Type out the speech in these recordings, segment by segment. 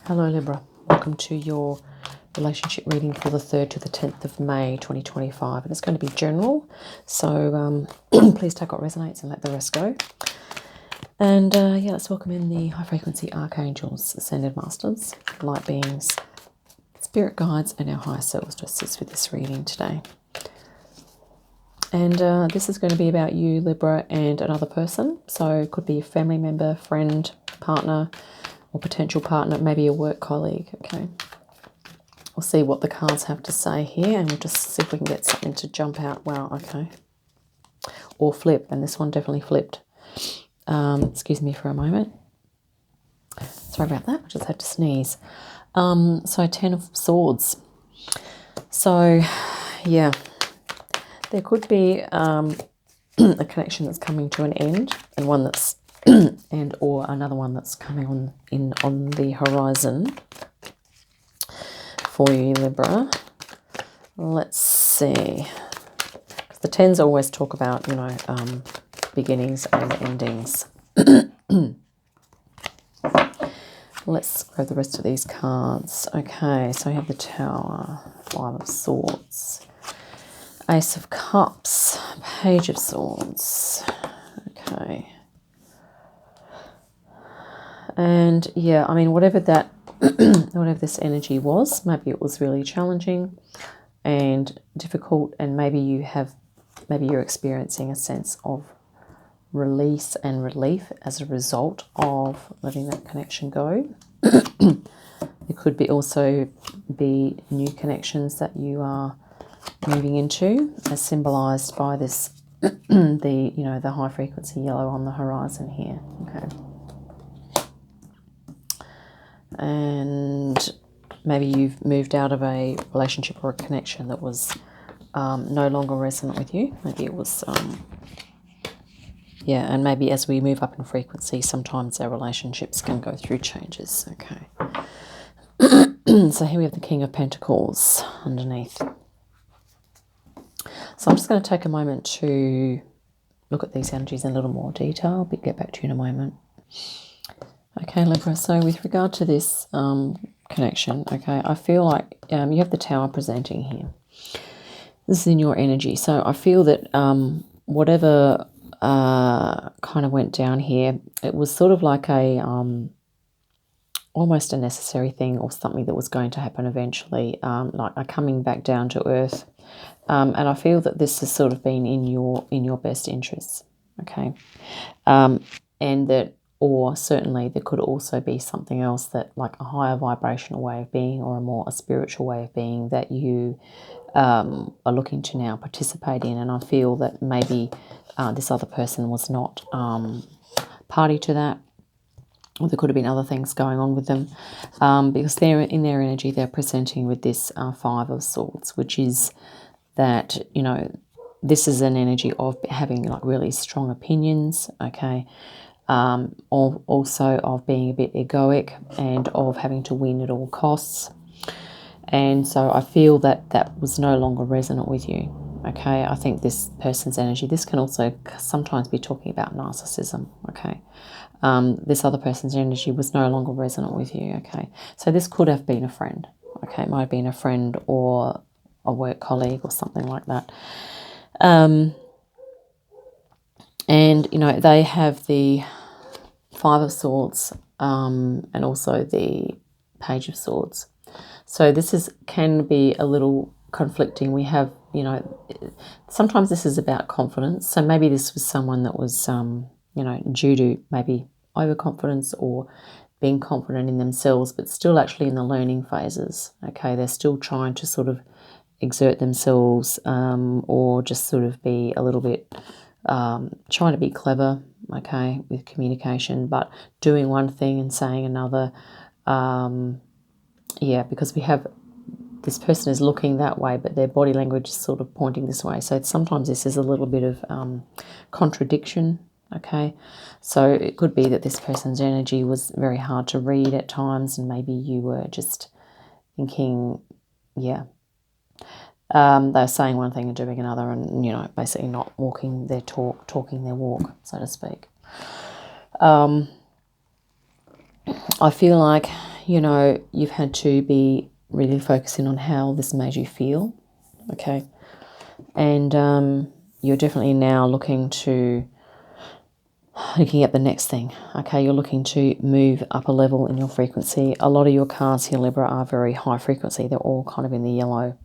Hello Libra, welcome to your relationship reading for the 3rd to the 10th of May 2025, and it's going to be general, so please take what resonates and let the rest go. And yeah, let's welcome in the high frequency archangels, ascended masters, light beings, spirit guides, and our higher selves to assist with this reading today. And this is going to be about you, Libra, and another person. So it could be a family member, friend, partner, or potential partner, maybe a work colleague. Okay, we'll see what the cards have to say here, and we'll just see if we can get something to jump out. Wow, okay. Or flip, and this one definitely flipped. Excuse me for a moment. Sorry about that, I just had to sneeze. So 10 of Swords. So, yeah, there could be a connection that's coming to an end, and one that's and or another one that's coming on the horizon for you, Libra. Let's see, because the 10s always talk about, you know, beginnings and endings. Let's grab the rest of these cards. Okay, so we have the Tower, 5 of Swords, Ace of Cups, Page of Swords. Okay. And yeah, I mean, whatever that, whatever this energy was, maybe it was really challenging and difficult, and maybe you're experiencing a sense of release and relief as a result of letting that connection go. It could be also be new connections that you are moving into, as symbolized by this, the high frequency yellow on the horizon here. Okay. And maybe you've moved out of a relationship or a connection that was no longer resonant with you. Maybe it was, yeah, and maybe as we move up in frequency, sometimes our relationships can go through changes. Okay. So here we have the King of Pentacles underneath. So I'm just going to take a moment to look at these energies in a little more detail, but get back to you in a moment. Okay, Libra, so with regard to this connection, okay, I feel like you have the Tower presenting here. This is in your energy. So I feel that whatever kind of went down here, it was sort of like a almost a necessary thing, or something that was going to happen eventually, like a coming back down to earth. And I feel that this has sort of been in your best interests, okay, and that. Or certainly there could also be something else, that like a higher vibrational way of being, or a spiritual way of being, that you are looking to now participate in. And I feel that maybe this other person was not party to that, or there could have been other things going on with them, because they're in their energy, they're presenting with this 5 of Swords, which is that, you know, this is an energy of having like really strong opinions, okay, also of being a bit egoic, and of having to win at all costs. And so I feel that that was no longer resonant with you, okay. I think this person's energy, this can also sometimes be talking about narcissism, okay. This other person's energy was no longer resonant with you, okay. So this could have been a friend, okay. It might have been a friend or a work colleague or something like that. And, you know, they have the 5 of Swords and also the Page of Swords. So this can be a little conflicting. We have, you know, sometimes this is about confidence. So maybe this was someone that was, you know, due to maybe overconfidence or being confident in themselves, but still actually in the learning phases, okay? They're still trying to sort of exert themselves, or just sort of be a little bit trying to be clever, okay, with communication, but doing one thing and saying another. Yeah, because we have this person is looking that way, but their body language is sort of pointing this way. So sometimes this is a little bit of contradiction, okay. So it could be that this person's energy was very hard to read at times, and maybe you were just thinking, yeah, they're saying one thing and doing another, and, you know, basically not walking their talk, talking their walk, so to speak. I feel like you know, you've had to be really focusing on how this made you feel, okay? And you're definitely now looking at the next thing, okay? You're looking to move up a level in your frequency. A lot of your cards here, Libra, are very high frequency. They're all kind of in the yellow.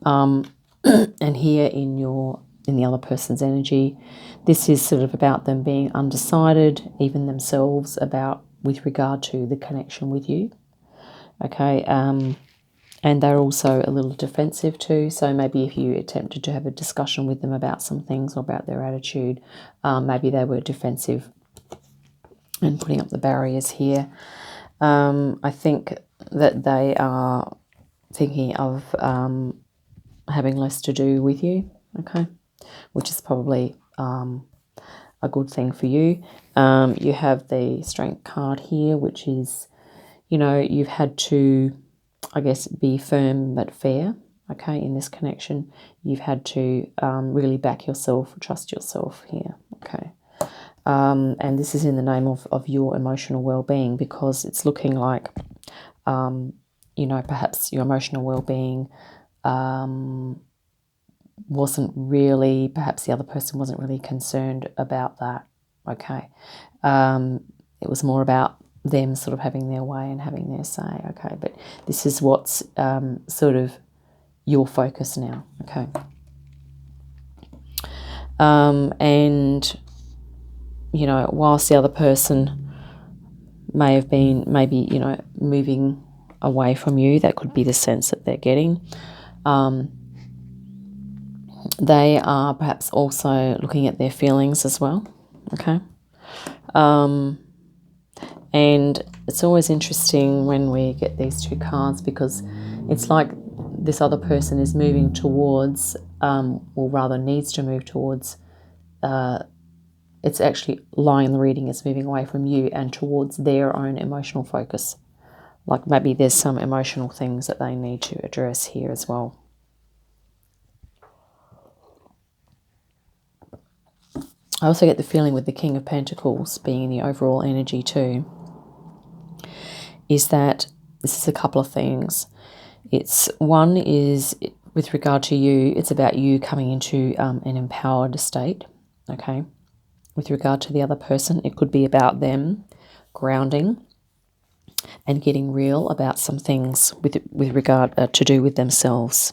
And here in the other person's energy, this is sort of about them being undecided, even themselves, with regard to the connection with you, okay? And they're also a little defensive too. So maybe if you attempted to have a discussion with them about some things or about their attitude, maybe they were defensive and putting up the barriers here. I think that they are thinking of having less to do with you, okay, which is probably a good thing for you. You have the Strength card here, which is, you know, you've had to, I guess, be firm but fair, okay, in this connection. You've had to really back yourself, trust yourself here, okay. And this is in the name of your emotional well-being, because it's looking like, you know, perhaps your emotional well-being wasn't really, perhaps the other person wasn't really concerned about that, okay. It was more about them sort of having their way and having their say, okay. But this is what's sort of your focus now, okay. And, you know, whilst the other person may have been maybe, you know, moving away from you, that could be the sense that they're getting. They are perhaps also looking at their feelings as well, okay. And it's always interesting when we get these two cards, because it's like this other person is moving towards, or rather needs to move towards, it's actually lying in the reading, it's moving away from you and towards their own emotional focus. Like maybe there's some emotional things that they need to address here as well. I also get the feeling with the King of Pentacles being in the overall energy too, is that this is a couple of things. One is with regard to you, it's about you coming into an empowered state, okay? With regard to the other person, it could be about them grounding and getting real about some things with regard to do with themselves.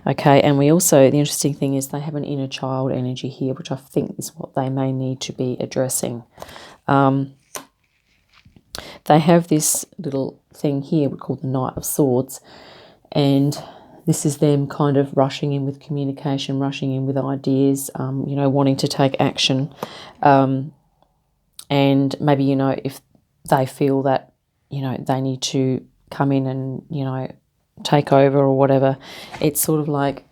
Okay, and we also, the interesting thing is they have an inner child energy here, which I think is what they may need to be addressing. They have this little thing here we call the Knight of Swords, and this is them kind of rushing in with communication, rushing in with ideas, you know, wanting to take action. And maybe, you know, if they feel that, you know, they need to come in and, you know, take over or whatever, it's sort of like,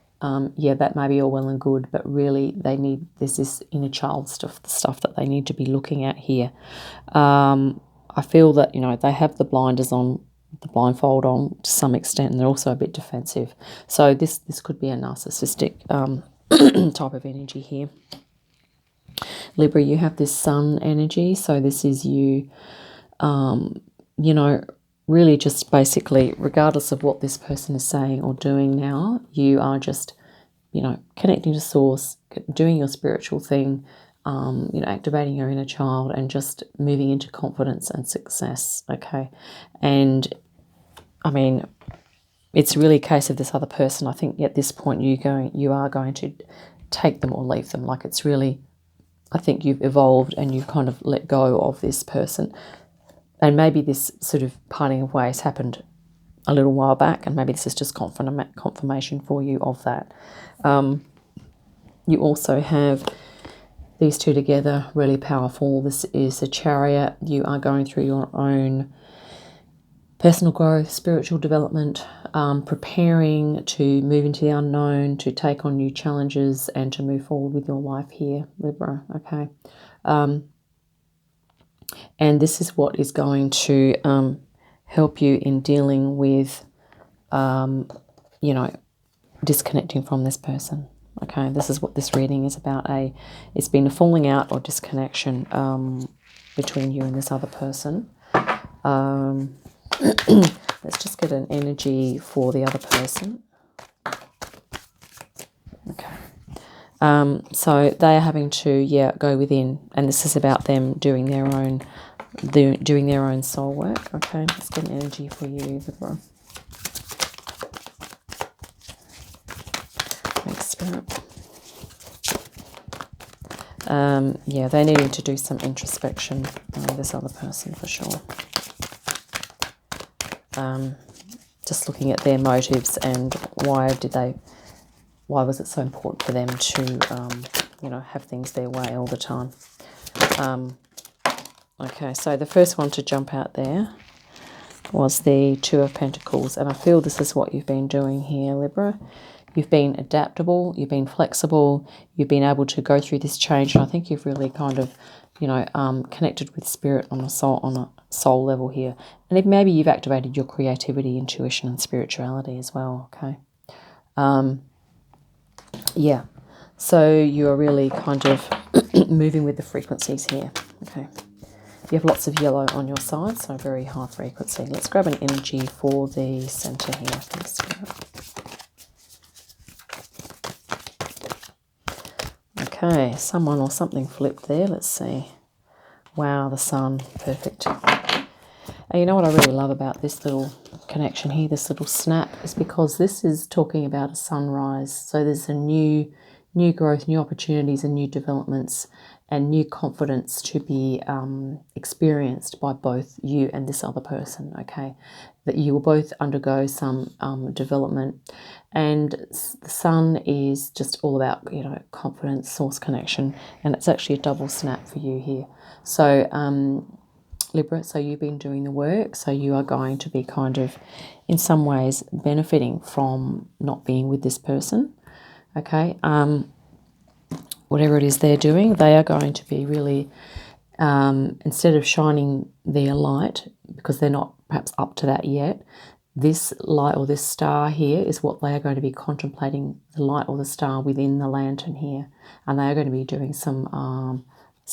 yeah, that may be all well and good, but really there's this inner child stuff that they need to be looking at here. I feel that, you know, they have the blinders on, the blindfold on to some extent, and they're also a bit defensive. So this could be a narcissistic type of energy here. Libra, you have this Sun energy, so this is you, you know, really just basically, regardless of what this person is saying or doing now, you are just, you know, connecting to source, doing your spiritual thing, you know, activating your inner child and just moving into confidence and success, okay? And, I mean, it's really a case of this other person. I think at this point you are going to take them or leave them. Like, it's really, I think you've evolved and you've kind of let go of this person. And maybe this sort of parting of ways happened a little while back, and maybe this is just confirmation for you of that. You also have these two together, really powerful. This is a Chariot. You are going through your own personal growth, spiritual development, preparing to move into the unknown, to take on new challenges and to move forward with your life here, Libra, okay? And this is what is going to help you in dealing with, you know, disconnecting from this person. Okay, this is what this reading is about. It's been a falling out or disconnection between you and this other person. Let's just get an energy for the other person. Okay. So they are having to, go within, and this is about them doing their own soul work. Okay, let's get an energy for you, Libra. Thanks, Spirit. They needed to do some introspection, this other person, for sure. Just looking at their motives and why was it so important for them to, have things their way all the time. Okay, so the first one to jump out there was the Two of Pentacles, and I feel this is what you've been doing here, Libra. You've been adaptable, you've been flexible, you've been able to go through this change, and I think you've really kind of, connected with spirit on a soul level here. And maybe you've activated your creativity, intuition, and spirituality as well, okay? So you're really kind of moving with the frequencies here, okay? You have lots of yellow on your side, so very high frequency. Let's grab an energy for the center here. Thanks. Okay, someone or something flipped there. Let's see. Wow, the sun. Perfect. And you know what I really love about this little connection here, this little snap, is because this is talking about a sunrise. So there's a new growth, new opportunities and new developments and new confidence to be experienced by both you and this other person, okay? That you will both undergo some development. And the sun is just all about, confidence, source connection. And it's actually a double snap for you here. So, Libra, so you've been doing the work. So you are going to be kind of, in some ways, benefiting from not being with this person, okay? Whatever it is they're doing, they are going to be really, instead of shining their light, because they're not perhaps up to that yet, this light or this star here is what they are going to be contemplating, the light or the star within the lantern here. And they are going to be doing some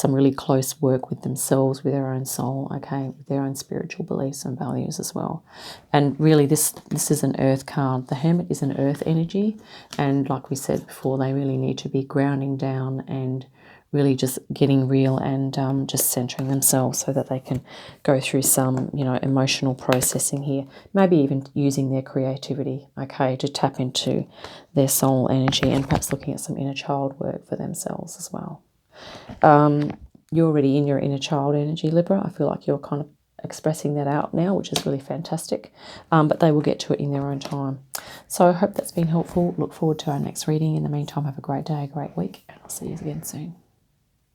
really close work with themselves, with their own soul, okay, with their own spiritual beliefs and values as well. And really this is an earth card. The Hermit is an earth energy, and like we said before, they really need to be grounding down and really just getting real and just centering themselves so that they can go through some, emotional processing here. Maybe even using their creativity, okay, to tap into their soul energy, and perhaps looking at some inner child work for themselves as well. You're already in your inner child energy, Libra. I feel like you're kind of expressing that out now, which is really fantastic. But they will get to it in their own time. So I hope that's been helpful. Look forward to our next reading. In the meantime, have a great day, a great week, and I'll see you again soon.